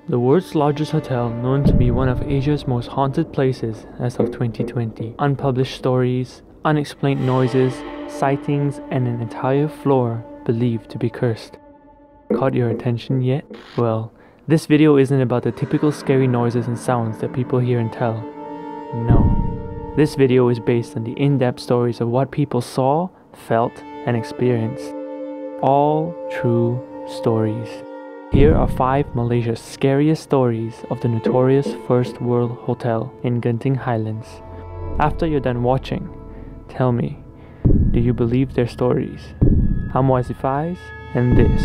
The world's largest hotel, known to be one of Asia's most haunted places as of 2020. Unpublished stories, unexplained noises, sightings, and an entire floor believed to be cursed. Caught your attention yet? Well, this video isn't about the typical scary noises and sounds that people hear and tell. No. This video is based on the in-depth stories of what people saw, felt, and experienced. All true stories. Here are 5 Malaysia's scariest stories of the notorious First World Hotel in Genting Highlands. After you're done watching, tell me, do you believe their stories? I'm Defies, and this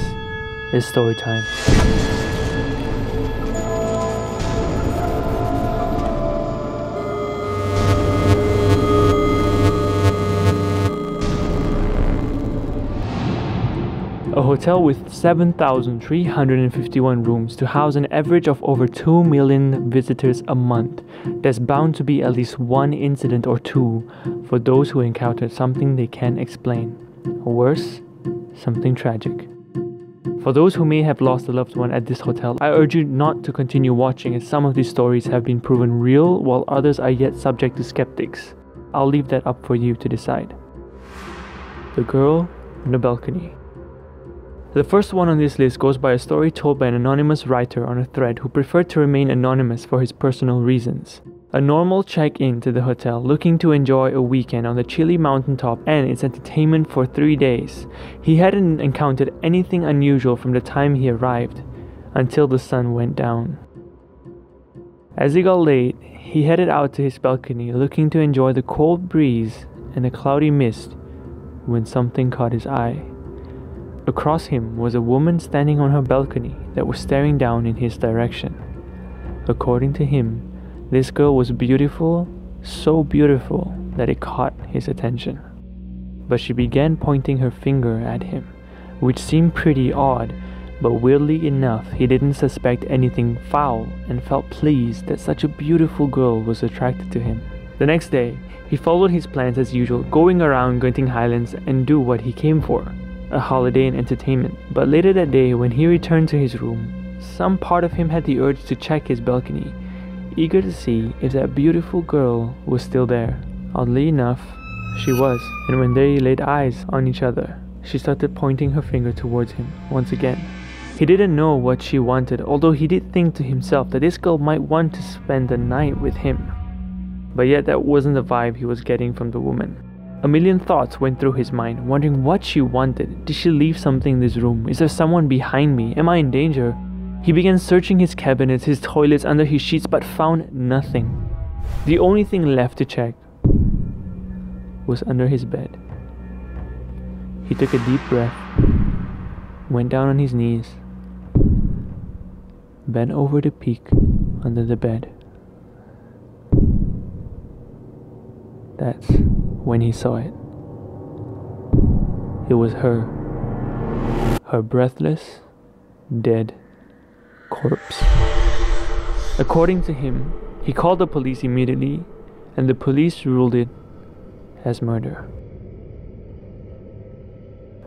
is Storytime. A hotel with 7,351 rooms to house an average of over 2 million visitors a month. There's bound to be at least one incident or two for those who encountered something they can't explain. Or worse, something tragic. For those who may have lost a loved one at this hotel, I urge you not to continue watching, as some of these stories have been proven real while others are yet subject to skeptics. I'll leave that up for you to decide. The girl on the balcony. The first one on this list goes by a story told by an anonymous writer on a thread who preferred to remain anonymous for his personal reasons. A normal check-in to the hotel, looking to enjoy a weekend on the chilly mountaintop and its entertainment for 3 days. He hadn't encountered anything unusual from the time he arrived, until the sun went down. As it got late, he headed out to his balcony, looking to enjoy the cold breeze and the cloudy mist, when something caught his eye. Across him was a woman standing on her balcony that was staring down in his direction. According to him, this girl was beautiful, so beautiful that it caught his attention. But she began pointing her finger at him, which seemed pretty odd, but weirdly enough, he didn't suspect anything foul and felt pleased that such a beautiful girl was attracted to him. The next day, he followed his plans as usual, going around Genting Highlands and do what he came for. A holiday and entertainment. But later that day, when he returned to his room, some part of him had the urge to check his balcony, eager to see if that beautiful girl was still there. Oddly enough, she was, and when they laid eyes on each other, she started pointing her finger towards him once again. He didn't know what she wanted, although he did think to himself that this girl might want to spend the night with him. But yet that wasn't the vibe he was getting from the woman. A million thoughts went through his mind, wondering what she wanted. Did she leave something in this room? Is there someone behind me? Am I in danger? He began searching his cabinets, his toilets, under his sheets, but found nothing. The only thing left to check was under his bed. He took a deep breath, went down on his knees, bent over to peek under the bed. That's when he saw it. It was her. Her breathless, dead corpse. According to him, he called the police immediately, and the police ruled it as murder.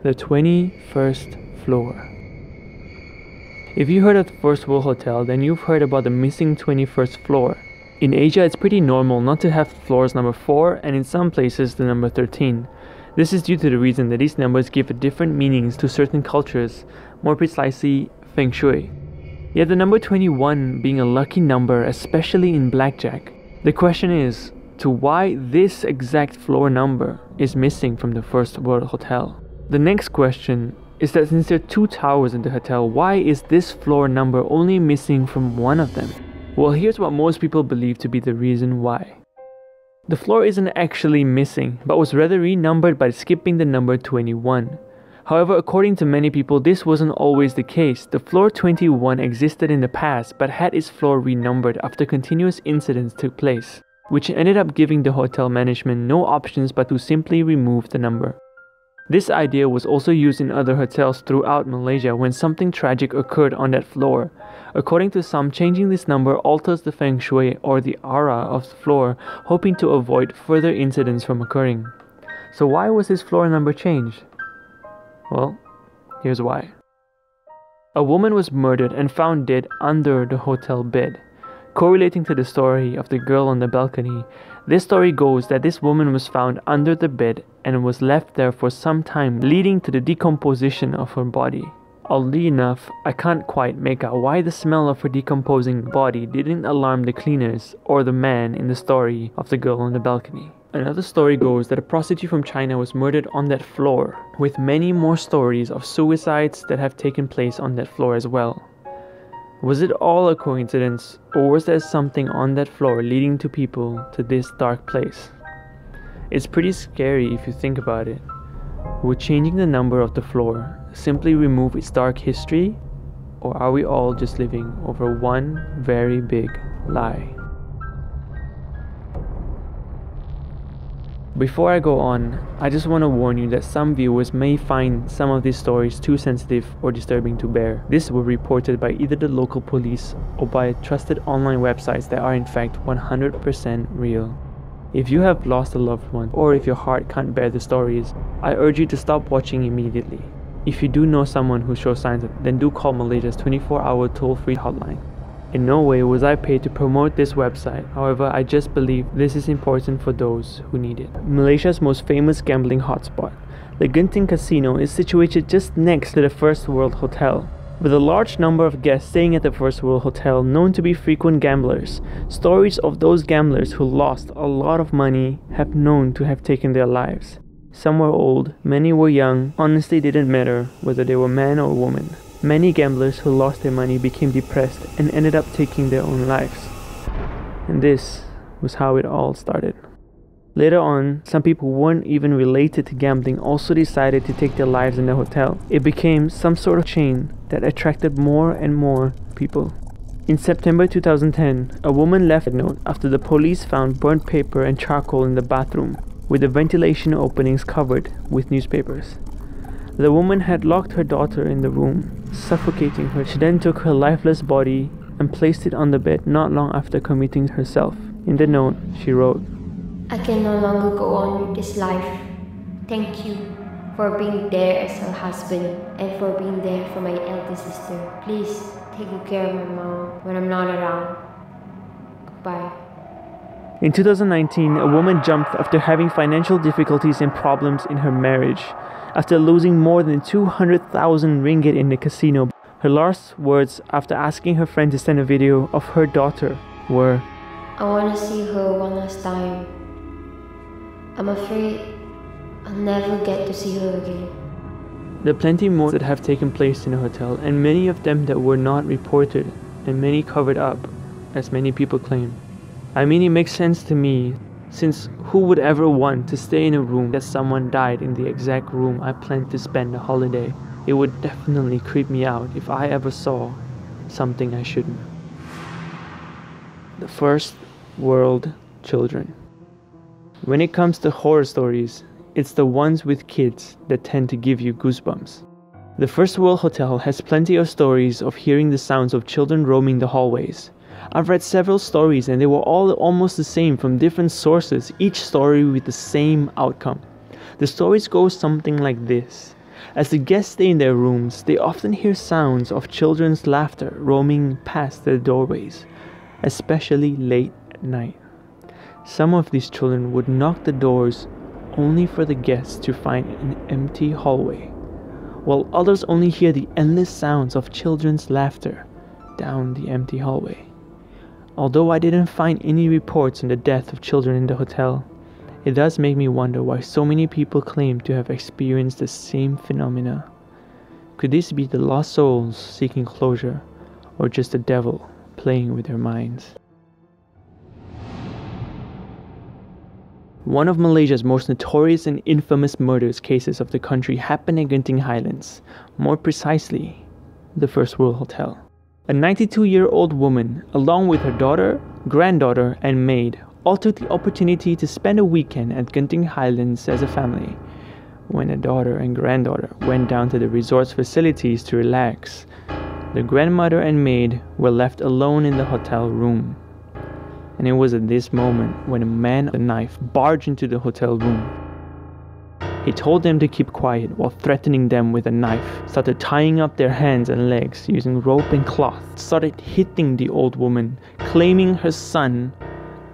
The 21st floor. If you heard of the First World Hotel, then you've heard about the missing 21st floor. In Asia, it's pretty normal not to have floors number 4 and in some places the number 13. This is due to the reason that these numbers give different meanings to certain cultures, more precisely Feng Shui. Yet the number 21 being a lucky number, especially in blackjack. The question is, to why this exact floor number is missing from the First World Hotel. The next question is that since there are 2 towers in the hotel, why is this floor number only missing from one of them? Well, here's what most people believe to be the reason why. The floor isn't actually missing, but was rather renumbered by skipping the number 21. However, according to many people, this wasn't always the case. The floor 21 existed in the past, but had its floor renumbered after continuous incidents took place, which ended up giving the hotel management no options but to simply remove the number. This idea was also used in other hotels throughout Malaysia when something tragic occurred on that floor. According to some, changing this number alters the feng shui or the aura of the floor, hoping to avoid further incidents from occurring. So why was this floor number changed? Well, here's why. A woman was murdered and found dead under the hotel bed. Correlating to the story of the girl on the balcony, this story goes that this woman was found under the bed and was left there for some time, leading to the decomposition of her body. Oddly enough, I can't quite make out why the smell of her decomposing body didn't alarm the cleaners or the man in the story of the girl on the balcony. Another story goes that a prostitute from China was murdered on that floor, with many more stories of suicides that have taken place on that floor as well. Was it all a coincidence, or was there something on that floor leading to people to this dark place? It's pretty scary if you think about it. Would changing the number of the floor simply remove its dark history, or are we all just living over one very big lie? Before I go on, I just want to warn you that some viewers may find some of these stories too sensitive or disturbing to bear. This were reported by either the local police or by trusted online websites that are in fact 100% real. If you have lost a loved one, or if your heart can't bear the stories, I urge you to stop watching immediately. If you do know someone who shows signs, then do call Malaysia's 24-hour toll-free hotline. In no way was I paid to promote this website, however I just believe this is important for those who need it. Malaysia's most famous gambling hotspot, the Genting Casino, is situated just next to the First World Hotel. With a large number of guests staying at the First World Hotel known to be frequent gamblers, stories of those gamblers who lost a lot of money have known to have taken their lives. Some were old, many were young, honestly didn't matter whether they were man or woman. Many gamblers who lost their money became depressed and ended up taking their own lives. And this was how it all started. Later on, some people who weren't even related to gambling also decided to take their lives in the hotel. It became some sort of chain that attracted more and more people. In September 2010, a woman left a note after the police found burnt paper and charcoal in the bathroom, with the ventilation openings covered with newspapers. The woman had locked her daughter in the room, suffocating her. She then took her lifeless body and placed it on the bed not long after committing herself. In the note, she wrote, "I can no longer go on with this life. Thank you for being there as her husband and for being there for my eldest sister. Please take good care of my mom when I'm not around. Goodbye." In 2019, a woman jumped after having financial difficulties and problems in her marriage. After losing more than 200,000 ringgit in the casino, her last words after asking her friend to send a video of her daughter were, "I want to see her one last time. I'm afraid I'll never get to see her again." There are plenty more that have taken place in the hotel, and many of them that were not reported, and many covered up, as many people claim. I mean, it makes sense to me, since who would ever want to stay in a room that someone died in the exact room I planned to spend the holiday? It would definitely creep me out if I ever saw something I shouldn't. The First World Children. When it comes to horror stories, it's the ones with kids that tend to give you goosebumps. The First World Hotel has plenty of stories of hearing the sounds of children roaming the hallways. I've read several stories and they were all almost the same from different sources, each story with the same outcome. The stories go something like this. As the guests stay in their rooms, they often hear sounds of children's laughter roaming past their doorways, especially late at night. Some of these children would knock the doors only for the guests to find an empty hallway, while others only hear the endless sounds of children's laughter down the empty hallway. Although I didn't find any reports on the death of children in the hotel, it does make me wonder why so many people claim to have experienced the same phenomena. Could this be the lost souls seeking closure, or just the devil playing with their minds? One of Malaysia's most notorious and infamous murders cases of the country happened in Genting Highlands, more precisely, the First World Hotel. A 92-year-old woman, along with her daughter, granddaughter, and maid, all took the opportunity to spend a weekend at Genting Highlands as a family. When the daughter and granddaughter went down to the resort's facilities to relax, the grandmother and maid were left alone in the hotel room. And it was at this moment when a man with a knife barged into the hotel room. He told them to keep quiet while threatening them with a knife, started tying up their hands and legs using rope and cloth, started hitting the old woman, claiming her son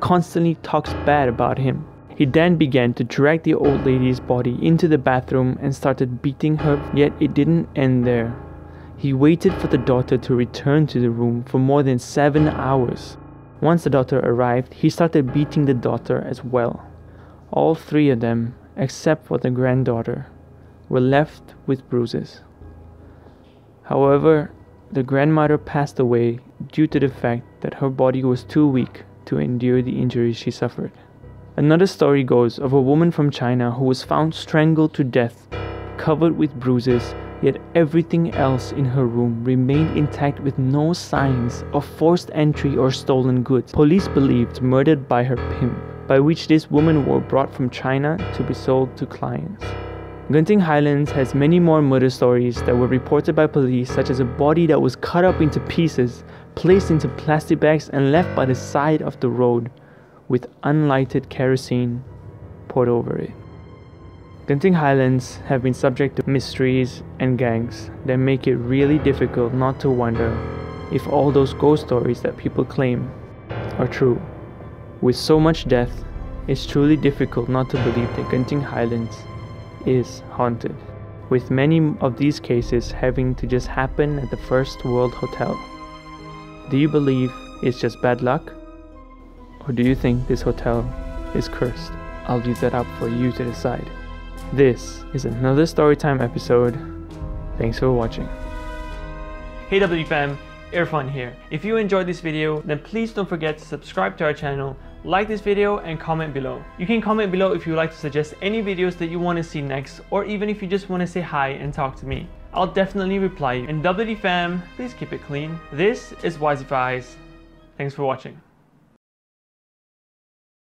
constantly talks bad about him. He then began to drag the old lady's body into the bathroom and started beating her, yet it didn't end there. He waited for the daughter to return to the room for more than 7 hours. Once the daughter arrived, he started beating the daughter as well. All three of them, except for the granddaughter, were left with bruises. However, the grandmother passed away due to the fact that her body was too weak to endure the injuries she suffered. Another story goes of a woman from China who was found strangled to death, covered with bruises, yet everything else in her room remained intact with no signs of forced entry or stolen goods. Police believed murdered by her pimp, by which this woman were brought from China to be sold to clients. Genting Highlands has many more murder stories that were reported by police, such as a body that was cut up into pieces, placed into plastic bags and left by the side of the road, with unlighted kerosene poured over it. Genting Highlands have been subject to mysteries and gangs that make it really difficult not to wonder if all those ghost stories that people claim are true. With so much death, it's truly difficult not to believe that Genting Highlands is haunted, with many of these cases having to just happen at the First World Hotel. Do you believe it's just bad luck? Or do you think this hotel is cursed? I'll leave that up for you to decide. This is another Storytime episode. Thanks for watching. Hey W fam, Irfan here. If you enjoyed this video, then please don't forget to subscribe to our channel, like this video and comment below. You can comment below if you would like to suggest any videos that you want to see next, or even if you just want to say hi and talk to me. I'll definitely reply you. And WD fam, please keep it clean. This is Defies. Thanks for watching.